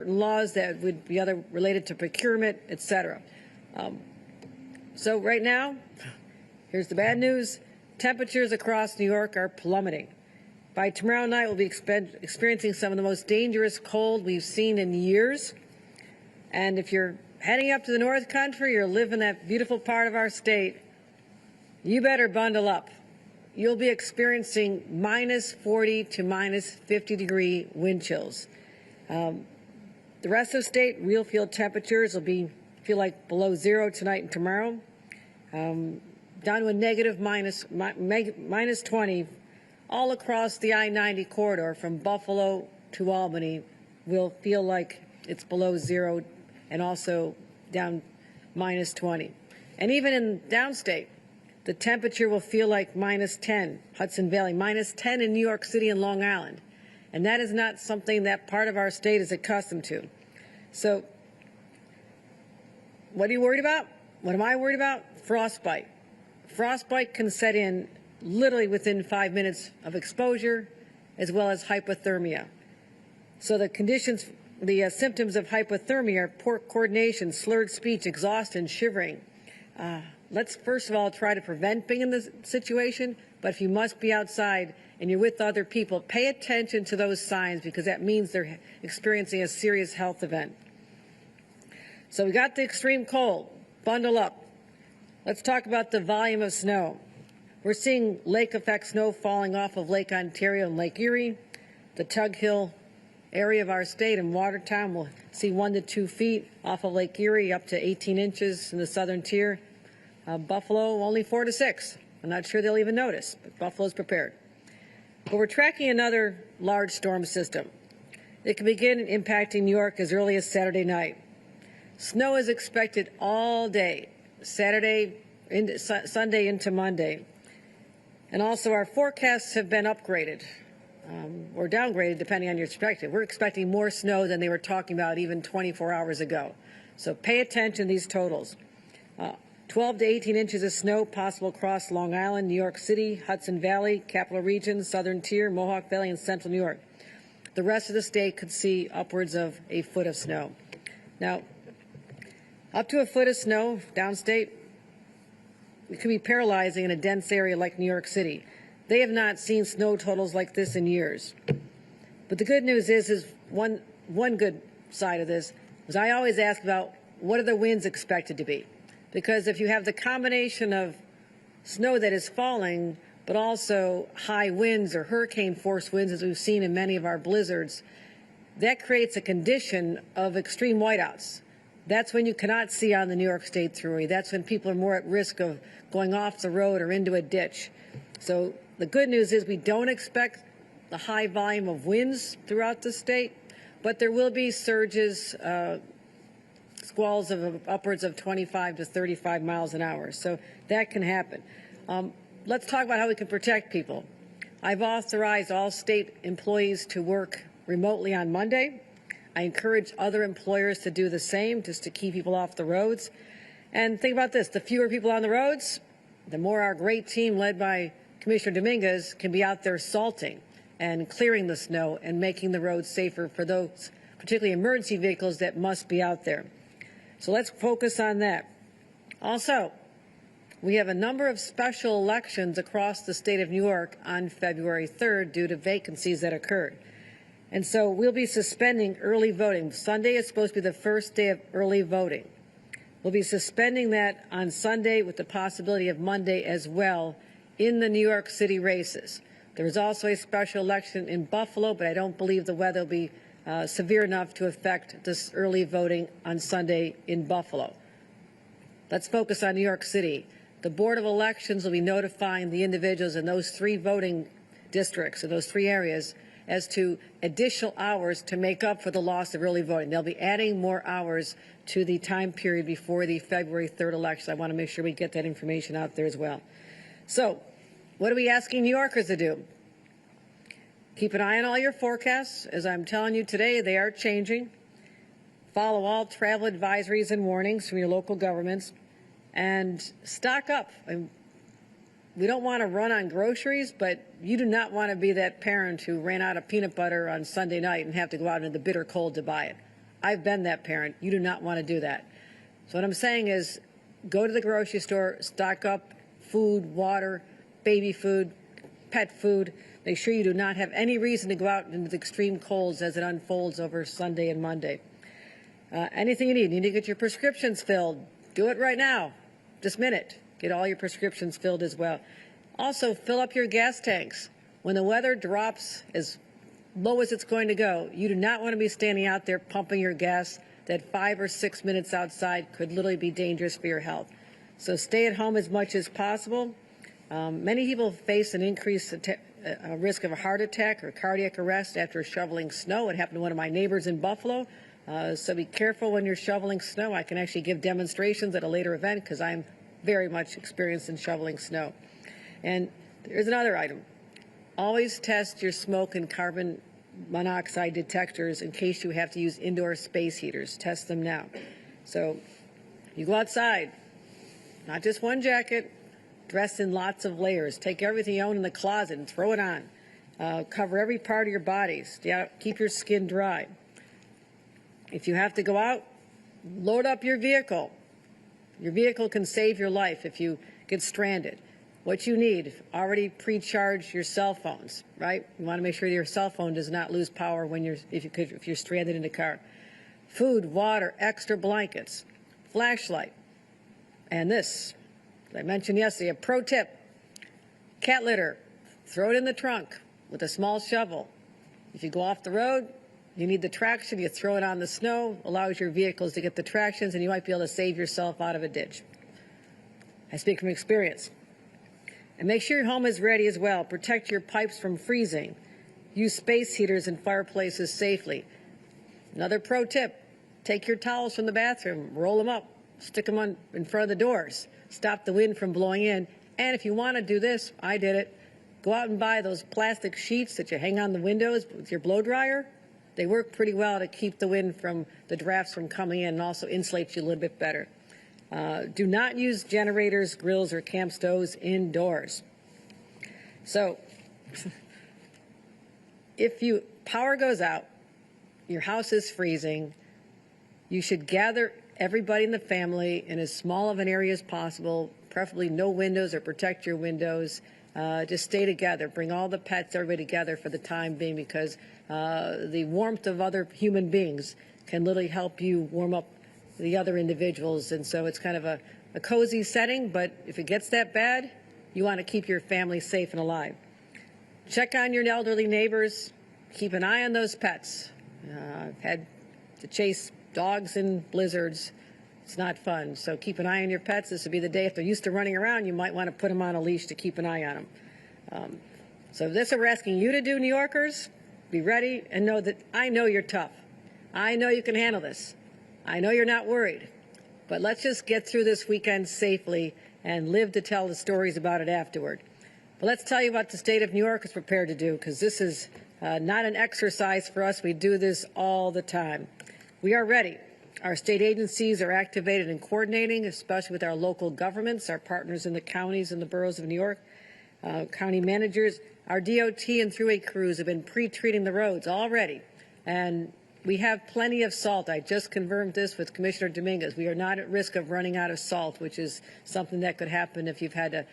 laws that would be other related to procurement, etc. So right now, here's the bad news. Temperatures across New York are plummeting. By tomorrow night, we'll be experiencing some of the most dangerous cold we've seen in years. And if you're heading up to the North Country or live in that beautiful part of our state, you better bundle up. You'll be experiencing minus 40 to minus 50 degree wind chills. The rest of the state, real field temperatures will feel like below zero tonight and tomorrow, down to a negative minus 20 all across the I-90 corridor from Buffalo to Albany. Will feel like it's below zero and also down minus 20. And even in downstate, the temperature will feel like minus 10, Hudson Valley, minus 10 in New York City and Long Island. And that is not something that part of our state is accustomed to. So what are you worried about? What am I worried about? Frostbite. Frostbite can set in literally within 5 minutes of exposure, as well as hypothermia. So the symptoms of hypothermia are poor coordination, slurred speech, exhaustion, shivering. Let's first of all try to prevent being in this situation, but if you must be outside and you're with other people, pay attention to those signs because that means they're experiencing a serious health event. So we got the extreme cold. Bundle up. Let's talk about the volume of snow. We're seeing lake effect snow falling off of Lake Ontario and Lake Erie. The Tug Hill area of our state in Watertown will see 1 to 2 feet off of Lake Erie, up to 18 inches in the southern tier. Buffalo, only 4 to 6. I'm not sure they'll even notice, but Buffalo's prepared. But we're tracking another large storm system. It can begin impacting New York as early as Saturday night. Snow is expected all day, Saturday, Sunday into Monday. And also our forecasts have been upgraded or downgraded depending on your perspective. We're expecting more snow than they were talking about even 24 hours ago. So pay attention to these totals. 12 to 18 inches of snow possible across Long Island, New York City, Hudson Valley, Capital Region, Southern Tier, Mohawk Valley, and Central New York. The rest of the state could see upwards of a foot of snow. Now, up to a foot of snow downstate, it could be paralyzing in a dense area like New York City. They have not seen snow totals like this in years. But the good news is one good side of this is I always ask about what are the winds expected to be? Because if you have the combination of snow that is falling, but also high winds or hurricane force winds, as we've seen in many of our blizzards, that creates a condition of extreme whiteouts. That's when you cannot see on the New York State Thruway. That's when people are more at risk of going off the road or into a ditch. So the good news is we don't expect the high volume of winds throughout the state, but there will be surges, squalls of upwards of 25 to 35 miles an hour. So that can happen. Let's talk about how we can protect people. I've authorized all state employees to work remotely on Monday. I encourage other employers to do the same, just to keep people off the roads. And think about this, the fewer people on the roads, the more our great team led by Commissioner Dominguez can be out there salting and clearing the snow and making the roads safer for those, particularly emergency vehicles that must be out there. So let's focus on that. Also, we have a number of special elections across the state of New York on February 3rd due to vacancies that occurred. And so we'll be suspending early voting. Sunday is supposed to be the first day of early voting. We'll be suspending that on Sunday with the possibility of Monday as well in the New York City races. There is also a special election in Buffalo, but I don't believe the weather will be severe enough to affect this early voting on Sunday in Buffalo. Let's focus on New York City. The Board of Elections will be notifying the individuals in those 3 voting districts, in those 3 areas, as to additional hours to make up for the loss of early voting. They'll be adding more hours to the time period before the February 3rd election. I want to make sure we get that information out there as well. So what are we asking New Yorkers to do? Keep an eye on all your forecasts. As I'm telling you today, they are changing. Follow all travel advisories and warnings from your local governments and stock up. We don't want to run on groceries, but you do not want to be that parent who ran out of peanut butter on Sunday night and have to go out into the bitter cold to buy it. I've been that parent. You do not want to do that. So what I'm saying is go to the grocery store, stock up food, water, baby food, pet food. Make sure you do not have any reason to go out into the extreme colds as it unfolds over Sunday and Monday. Anything you need to get your prescriptions filled. Do it right now, this minute. Get all your prescriptions filled as well. Also, fill up your gas tanks. When the weather drops as low as it's going to go, you do not want to be standing out there pumping your gas. That 5 or 6 minutes outside could literally be dangerous for your health. So stay at home as much as possible. Many people face an increased risk of a heart attack or cardiac arrest after shoveling snow. It happened to one of my neighbors in Buffalo. So be careful when you're shoveling snow. I can actually give demonstrations at a later event because I'm very much experienced in shoveling snow. And there's another item. Always test your smoke and carbon monoxide detectors in case you have to use indoor space heaters. Test them now. So you go outside, not just one jacket, dress in lots of layers. Take everything you own in the closet and throw it on. Cover every part of your body. Keep your skin dry. If you have to go out, load up your vehicle. Your vehicle can save your life if you get stranded. What you need, already pre-charge your cell phones, right? You want to make sure your cell phone does not lose power when if you're stranded in a car. Food, water, extra blankets, flashlight. And this, as I mentioned yesterday, a pro tip, cat litter, throw it in the trunk with a small shovel. If you go off the road, you need the traction, you throw it on the snow, allows your vehicles to get the tractions, and you might be able to save yourself out of a ditch. I speak from experience. And make sure your home is ready as well. Protect your pipes from freezing. Use space heaters and fireplaces safely. Another pro tip, take your towels from the bathroom, roll them up, stick them in front of the doors. Stop the wind from blowing in. And if you want to do this, I did it, go out and buy those plastic sheets that you hang on the windows with your blow dryer. They work pretty well to keep the wind from the drafts from coming in and also insulate you a little bit better. Do not use generators, grills, or camp stoves indoors. So if power goes out, your house is freezing, you should gather everybody in the family in as small of an area as possible, preferably no windows or protect your windows. Just stay together. Bring all the pets, everybody together for the time being because the warmth of other human beings can literally help you warm up the other individuals. And so it's kind of a cozy setting, but if it gets that bad, you want to keep your family safe and alive. Check on your elderly neighbors. Keep an eye on those pets. I've had to chase dogs in blizzards. It's not fun. So keep an eye on your pets. This would be the day if they're used to running around, you might want to put them on a leash to keep an eye on them. So this we're asking you to do, New Yorkers. Be ready and know that I know you're tough. I know you can handle this. I know you're not worried. But let's just get through this weekend safely and live to tell the stories about it afterward. But let's tell you what the state of New York is prepared to do, because this is not an exercise for us. We do this all the time. We are ready. Our state agencies are activated and coordinating, especially with our local governments, our partners in the counties and the boroughs of New York, county managers. Our DOT and thruway crews have been pre-treating the roads already. And we have plenty of salt. I just confirmed this with Commissioner Dominguez. We are not at risk of running out of salt, which is something that could happen if you've had to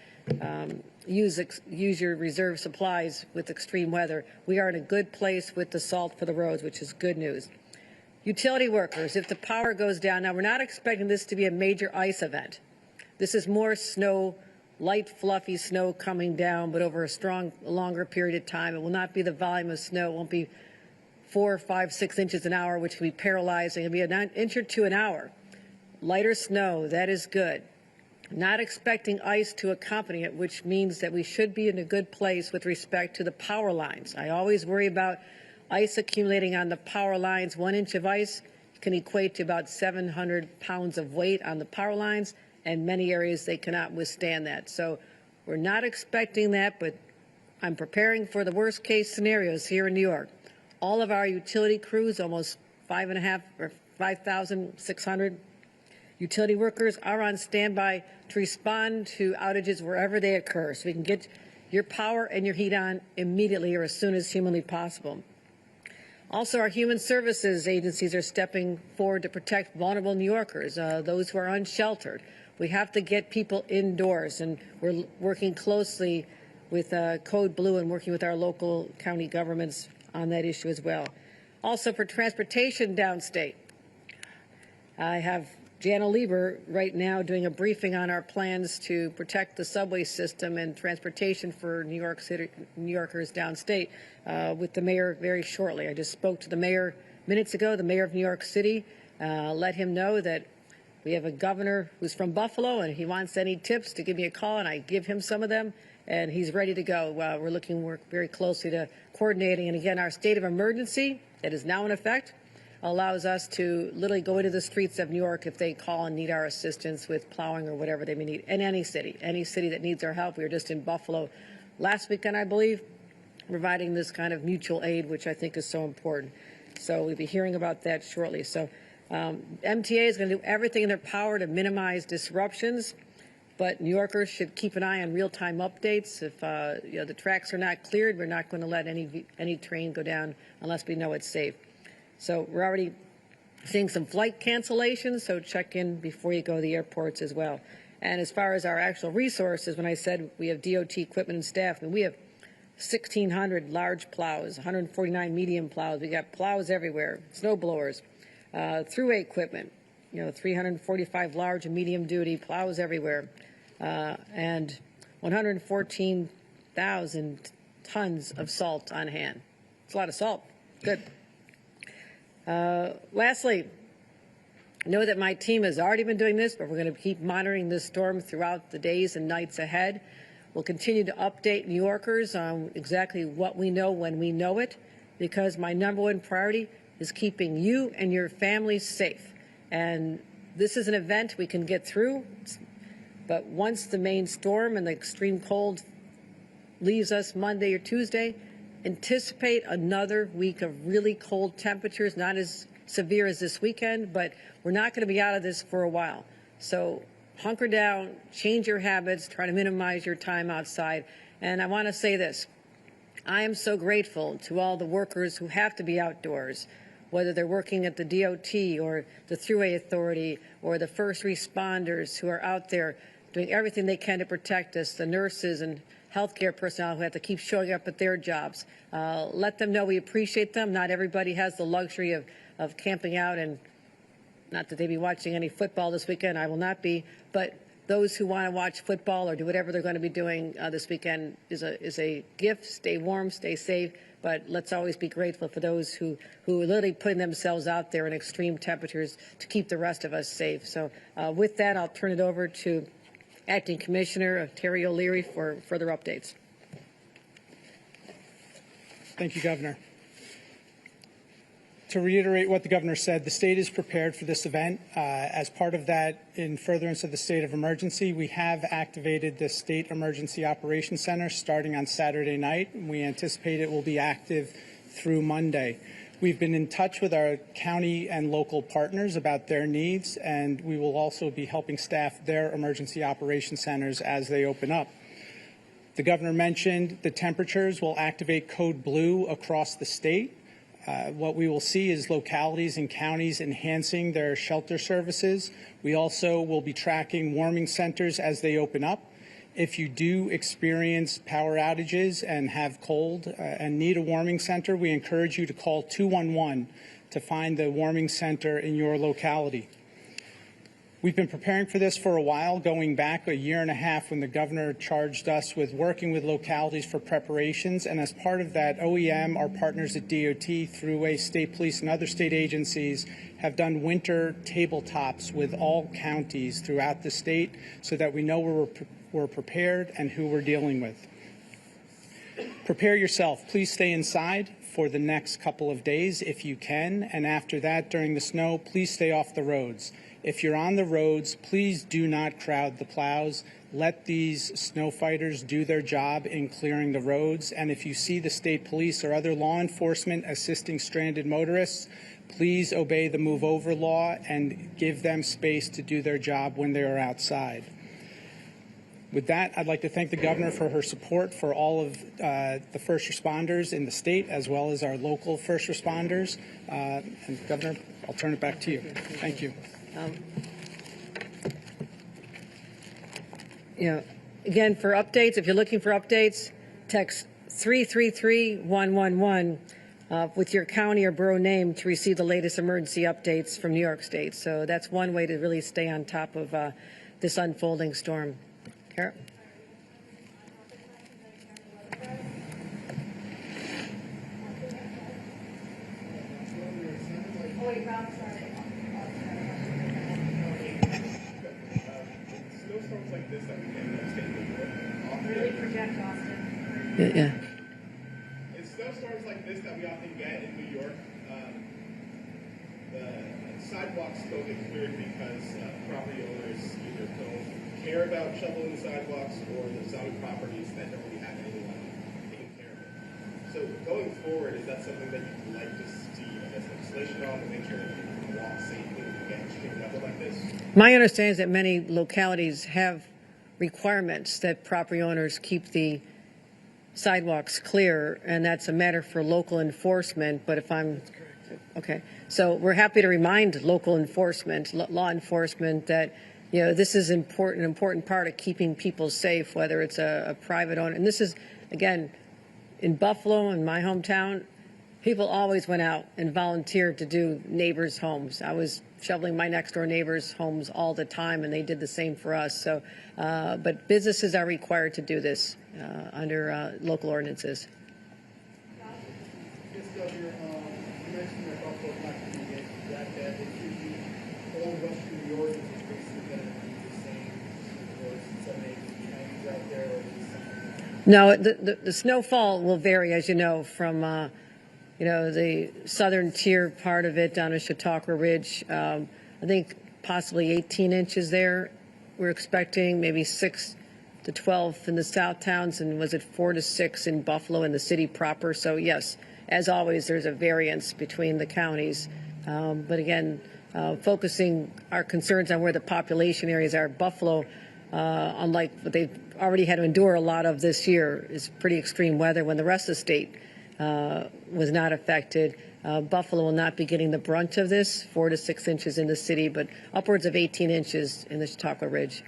use your reserve supplies with extreme weather. We are in a good place with the salt for the roads, which is good news. Utility workers, if the power goes down, now we're not expecting this to be a major ice event. This is more snow, light, fluffy snow coming down, but over a longer period of time. It will not be the volume of snow. It won't be 4, 5, 6 inches an hour, which can be paralyzing. It'll be an inch or two an hour. Lighter snow, that is good. Not expecting ice to accompany it, which means that we should be in a good place with respect to the power lines. I always worry about ice accumulating on the power lines. 1 inch of ice can equate to about 700 pounds of weight on the power lines, and many areas they cannot withstand that. So we're not expecting that, but I'm preparing for the worst case scenarios here in New York. All of our utility crews, almost 5,600 utility workers, are on standby to respond to outages wherever they occur, so we can get your power and your heat on immediately or as soon as humanly possible. Also, our human services agencies are stepping forward to protect vulnerable New Yorkers, those who are unsheltered. We have to get people indoors, and we're working closely with Code Blue and working with our local county governments on that issue as well. Also, for transportation downstate, I have Jana Lieber right now doing a briefing on our plans to protect the subway system and transportation for New York City, New Yorkers downstate with the mayor very shortly. I just spoke to the mayor minutes ago, the mayor of New York City, let him know that we have a governor who's from Buffalo, and he wants any tips to give me a call, and I give him some of them, and he's ready to go. We're looking to work very closely to coordinating. And again, our state of emergency that is now in effect allows us to literally go into the streets of New York if they call and need our assistance with plowing or whatever they may need. In any city that needs our help. We were just in Buffalo last weekend, I believe, providing this kind of mutual aid, which I think is so important. So we'll be hearing about that shortly. So MTA is going to do everything in their power to minimize disruptions, but New Yorkers should keep an eye on real-time updates. If the tracks are not cleared, we're not going to let any train go down unless we know it's safe. So we're already seeing some flight cancellations, so check in before you go to the airports as well. And as far as our actual resources, when I said we have DOT equipment and staff, and we have 1,600 large plows, 149 medium plows. We got plows everywhere, snow blowers, throughway equipment, 345 large and medium duty plows everywhere, and 114,000 tons of salt on hand. It's a lot of salt. Good. Lastly, know that my team has already been doing this, but we're going to keep monitoring this storm throughout the days and nights ahead. We'll continue to update New Yorkers on exactly what we know when we know it, because my #1 priority is keeping you and your families safe. And this is an event we can get through, but once the main storm and the extreme cold leaves us Monday or Tuesday, anticipate another week of really cold temperatures, not as severe as this weekend, but we're not going to be out of this for a while. So hunker down, change your habits, try to minimize your time outside. And I want to say this. I am so grateful to all the workers who have to be outdoors, whether they're working at the DOT or the Thruway Authority or the first responders who are out there doing everything they can to protect us, the nurses and healthcare personnel who have to keep showing up at their jobs. Let them know we appreciate them. Not everybody has the luxury of camping out, and not that they be watching any football this weekend. I will not be. But those who want to watch football or do whatever they're going to be doing this weekend is a gift. Stay warm, stay safe. But let's always be grateful for those who are literally putting themselves out there in extreme temperatures to keep the rest of us safe. So with that, I'll turn it over to Acting Commissioner Terry O'Leary for further updates. Thank you, Governor. To reiterate what the Governor said, the state is prepared for this event. As part of that, in furtherance of the state of emergency, we have activated the State Emergency Operations Center starting on Saturday night. We anticipate it will be active through Monday. We've been in touch with our county and local partners about their needs, and we will also be helping staff their emergency operations centers as they open up. The Governor mentioned the temperatures will activate Code Blue across the state. What we will see is localities and counties enhancing their shelter services. We also will be tracking warming centers as they open up. If you do experience power outages and have cold and need a warming center, we encourage you to call 211 to find the warming center in your locality. We've been preparing for this for a while, going back a year and a half when the Governor charged us with working with localities for preparations. And as part of that, OEM, our partners at DOT, Thruway, State Police, and other state agencies have done winter tabletops with all counties throughout the state so that we know we're prepared and who we're dealing with. Prepare yourself. Please stay inside for the next couple of days if you can. And after that, during the snow, please stay off the roads. If you're on the roads, please do not crowd the plows. Let these snow fighters do their job in clearing the roads. And if you see the state police or other law enforcement assisting stranded motorists, please obey the move over law and give them space to do their job when they are outside. With that, I'd like to thank the governor for her support for all of the first responders in the state, as well as our local first responders. And Governor, I'll turn it back to you. Thank you. Again, for updates, if you're looking for updates, text 333-111 with your county or borough name to receive the latest emergency updates from New York State. So that's one way to really stay on top of this unfolding storm. Kara? Snowstorms like this that we get in the state of New York often Really project, Austin. in snowstorms like this that we often get in New York, the sidewalks don't get cleared because property owners either don't care about shoveling the sidewalks or there's some properties that don't really have anyone taking care of it. So going forward, is that something that you'd like to see legislation on to make sure that people can walk safely when we get extreme weather like this? My understanding is that many localities have requirements that property owners keep the sidewalks clear, and that's a matter for local enforcement. But if I'm okay, so we're happy to remind local enforcement, law enforcement, that this is an important part of keeping people safe, whether it's a private owner. And this is, again, in Buffalo, in my hometown, people always went out and volunteered to do neighbors' homes. I was shoveling my next door neighbors' homes all the time, and they did the same for us. So, but businesses are required to do this under local ordinances. Yes, Governor, you mentioned that Buffalo not going to get that bad. It should be all of Western New York is basically going to be the same. There's some counties out there. Or No, the snowfall will vary, as you know, from the southern tier part of it down to Chautauqua Ridge. I think possibly 18 inches there. We're expecting maybe 6 to 12 in the south towns, and was it 4 to 6 in Buffalo and the city proper? So yes, as always, there's a variance between the counties. But again, focusing our concerns on where the population areas are. Buffalo, unlike what they've already had to endure a lot of this year, is pretty extreme weather when the rest of the state was not affected. Buffalo will not be getting the brunt of this, 4 to 6 inches in the city, but upwards of 18 inches in the Chautauqua Ridge.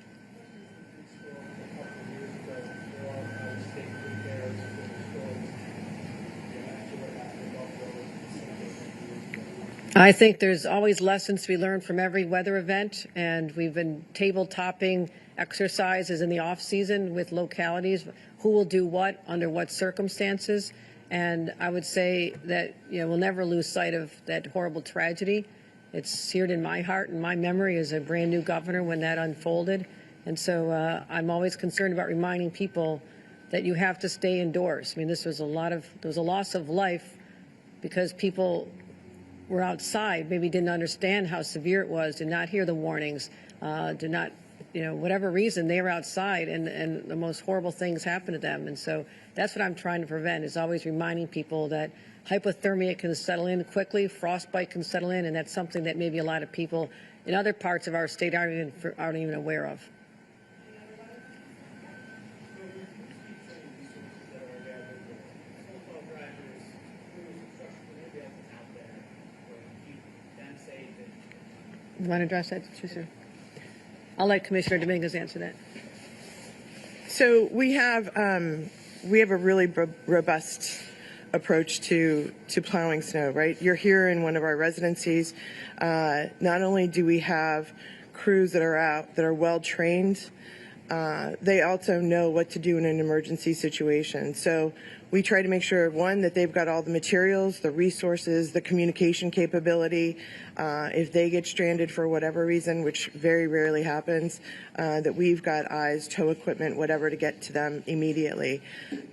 I think there's always lessons to be learned from every weather event, and we've been table-topping exercises in the off-season with localities, who will do what, under what circumstances. And I would say that we'll never lose sight of that horrible tragedy. It's seared in my heart and my memory as a brand new governor when that unfolded. And so I'm always concerned about reminding people that you have to stay indoors. I mean, there was a loss of life because people were outside, maybe didn't understand how severe it was, did not hear the warnings, did not, whatever reason, they were outside and the most horrible things happened to them. And so that's what I'm trying to prevent, is always reminding people that hypothermia can settle in quickly, frostbite can settle in, and that's something that maybe a lot of people in other parts of our state aren't even aware of. You want to address that, Trisha? I'll let Commissioner Dominguez answer that. So we have a really robust approach to plowing snow, right? You're here in one of our residencies. Not only do we have crews that are out that are well trained, they also know what to do in an emergency situation. So we try to make sure, one, that they've got all the materials, the resources, the communication capability. If they get stranded for whatever reason, which very rarely happens, that we've got eyes, tow equipment, whatever to get to them immediately.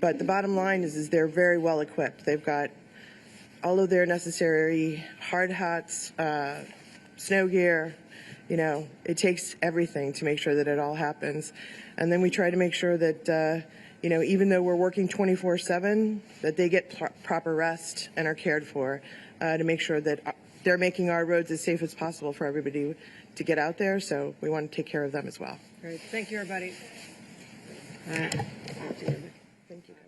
But the bottom line is they're very well equipped. They've got all of their necessary hard hats, snow gear. It takes everything to make sure that it all happens. And then we try to make sure that even though we're working 24/7, that they get proper rest and are cared for, to make sure that they're making our roads as safe as possible for everybody to get out there. So we want to take care of them as well. Great. Thank you, everybody. Thank you. Thank you.